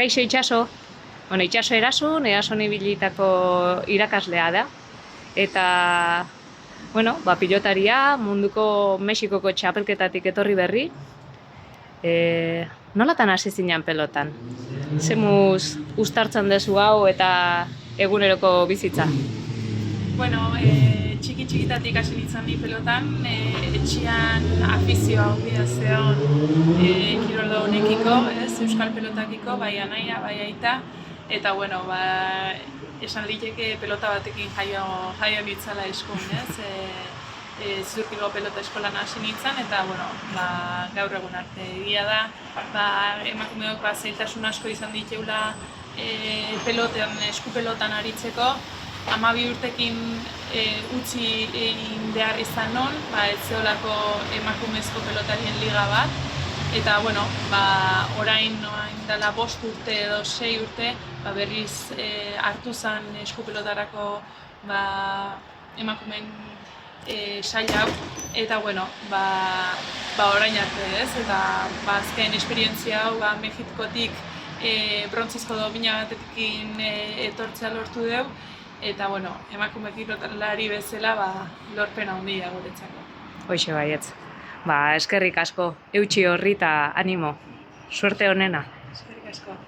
Kaixo Itxaso. Bueno, Itxaso erason ibilitako irakaslea da. Eta, bueno, pilotaria, munduko Mexikoko txapelketatik etorri berri. Nolatan hasi zinan pelotan? Zemuz uztartzen dezu hau eta eguneroko bizitza? Bueno, txiki-txikitatik hasi nintzen ni pelotan, etxian afizioa handia zeon kirol honekiko, euskal pelotakiko, bai anaia, bai aita, eta bueno, esan liteke pelota batekin jaio nitzala eskun, zurkiko pelota eskolan hasi nintzen, eta bueno, gaur egun arte egia da, emakumeok zailtasun asko izan diteula eskupelotan aritzeko. 12 urtekin utzi egin behar izan non, ez zeolako emakumezko pelotarien liga bat, eta bueno, orain dela 5 urte edo 6 urte berriz hartu zen eskupelotarako emakumeen sail hau, eta bueno, orain arte eta azken esperientzia hau Mexikotik brontzizko domina batekin etortzea lortu dugu, eta bueno, emakume kirolari bezala lorpen handia guretzako. Hoxe baietz. Eskerrik asko, eutsi horri eta animo. Suerte honena. Eskerrik asko.